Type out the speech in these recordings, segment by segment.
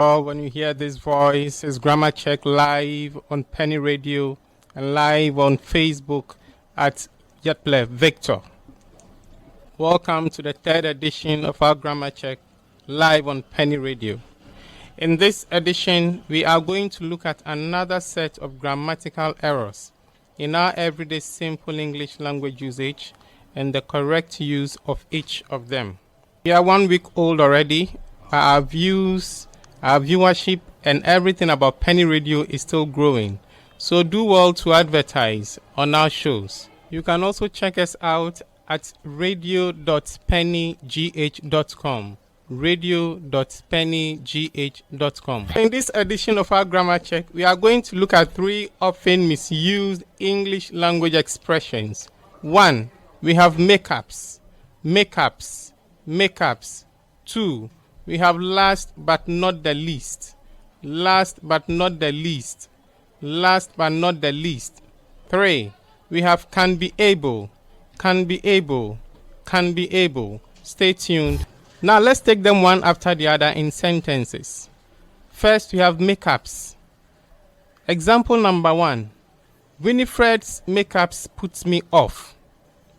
When you hear this voice, it's Grammar Check live on Penny Radio and live on Facebook at Yetle Victor. Welcome to the third edition of our Grammar Check live on Penny Radio. In this edition, we are going to look at another set of grammatical errors in our everyday simple English language usage and the correct use of each of them. We are 1 week old already. Our views, our viewership, and everything about Penny Radio is still growing. So do well to advertise on our shows. You can also check us out at radio.PenyGH.com. radio.PenyGH.com. In this edition of our Grammar Check, we are going to look at 3 often misused English language expressions. 1. We have makeups. 2. We have last but not the least. 3. We have can be able. Stay tuned. Now let's take them one after the other in sentences. First, we have makeups. Example number 1. Winifred's makeups puts me off.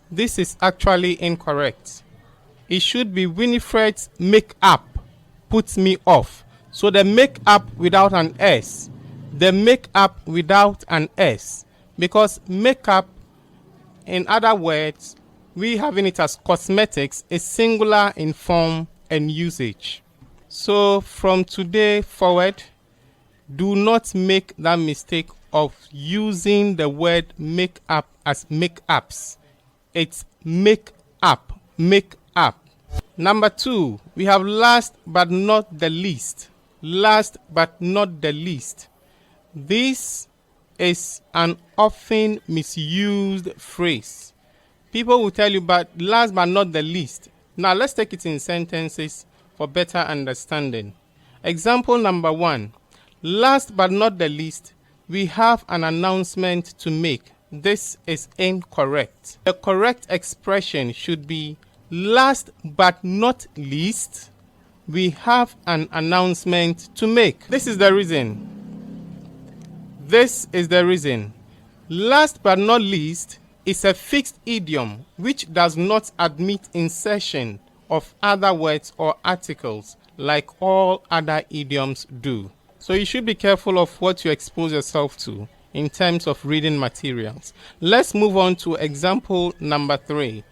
This is actually incorrect. It should be Winifred's makeup puts me off. So the makeup without an S. Because makeup, in other words, we having it as cosmetics, is singular in form and usage. So from today forward, do not make that mistake of using the word makeup as makeups. It's make up. Number 2, we have last but not the least. This is an often misused phrase. People will tell you, but last but not the least. Now let's take it in sentences for better understanding. Example number 1. Last but not the least, we have an announcement to make. This is incorrect. The correct expression should be last but not least, we have an announcement to make. This is the reason. Last but not least is a fixed idiom which does not admit insertion of other words or articles like all other idioms do. So you should be careful of what you expose yourself to in terms of reading materials. Let's move on to example number 3.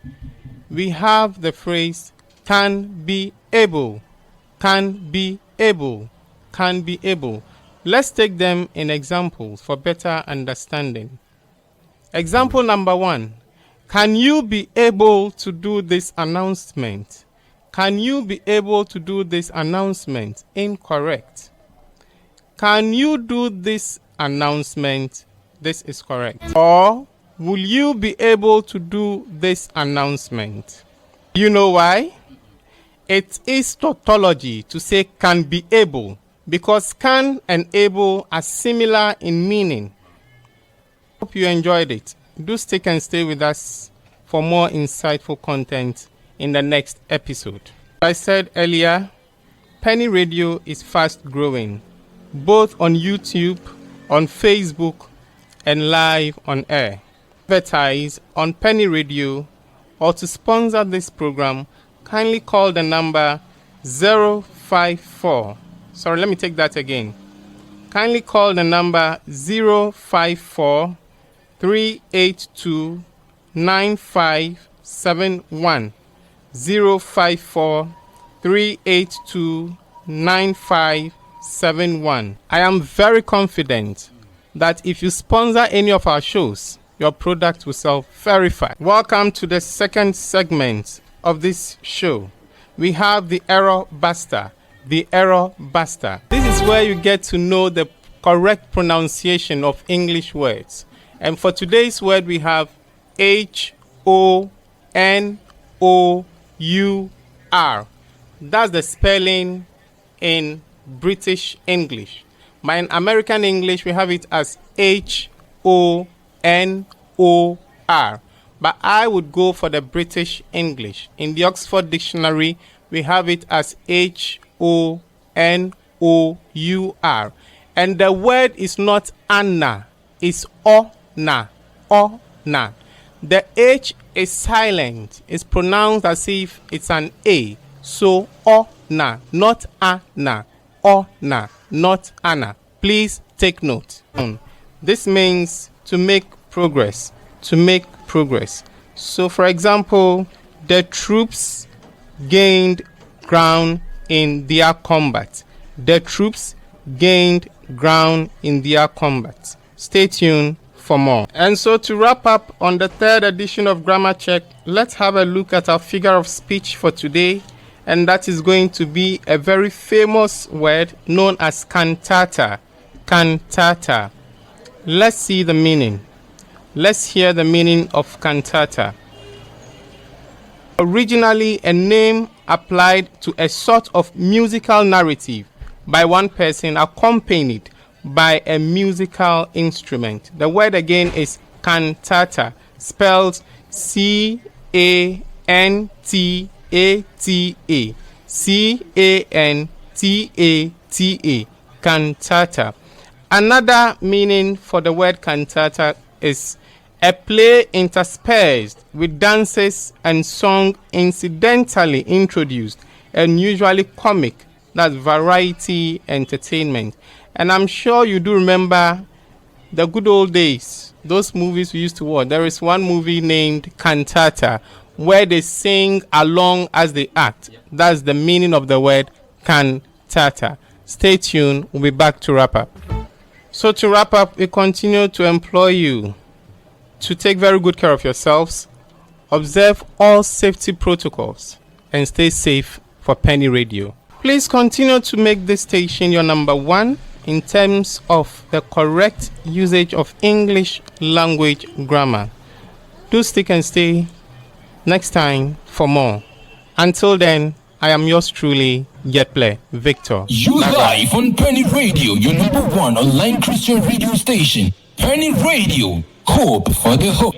We have the phrase can be able. Let's take them in examples for better understanding. Example number 1. Can you be able to do this announcement? Incorrect. Can you do this announcement? This is correct. Or will you be able to do this announcement? You know why? It is tautology to say can be able, because can and able are similar in meaning. Hope you enjoyed it. Do stick and stay with us for more insightful content in the next episode. As I said earlier, Penny Radio is fast growing, both on YouTube, on Facebook, and live on air. Advertise on Penny Radio or to sponsor this program, kindly call the number 054. Sorry, let me take that again. Kindly call the number 054 382 9571. 054 382 9571. I am very confident that if you sponsor any of our shows, your product will sell very fast. Welcome to the second segment of this show. We have the error buster. This is where you get to know the correct pronunciation of English words. And for today's word, we have HONOUR. That's the spelling in British English. But in American English, we have it as HONOUR. But I would go for the British English. In the Oxford Dictionary, we have it as HONOUR. O-U-R. And the word is not Anna, it's O-na, O-na. The H is silent, it's pronounced as if it's an A. So O-na, not Anna, O-na, not Anna. Please take note. This means to make progress, to make progress. So for example, the troops gained ground in their combat. The troops gained ground in their combat. Stay tuned for more. And so to wrap up on the third edition of Grammar Check, let's have a look at our figure of speech for today. And that is going to be a very famous word known as cantata. Cantata. Let's see the meaning. Let's hear the meaning of cantata. Originally a name applied to a sort of musical narrative by one person accompanied by a musical instrument. The word again is cantata, spelled C-A-N-T-A-T-A. C-A-N-T-A-T-A. Cantata. Another meaning for the word cantata is a play interspersed with dances and song incidentally introduced, and usually comic. That's variety entertainment. And I'm sure you do remember the good old days, those movies we used to watch. There is one movie named Cantata where they sing along as they act. That's the meaning of the word cantata. Stay tuned, we'll be back to wrap up. So to wrap up, we continue to employ you to take very good care of yourselves, observe all safety protocols, and stay safe for Peny Radio. Please continue to make this station your number one in terms of the correct usage of English language grammar. Do stick and stay next time for more. Until then, I am yours truly, Yetple Victor. You live on Peny Radio, your number one online Christian radio station. Peny Radio, hope for the hope.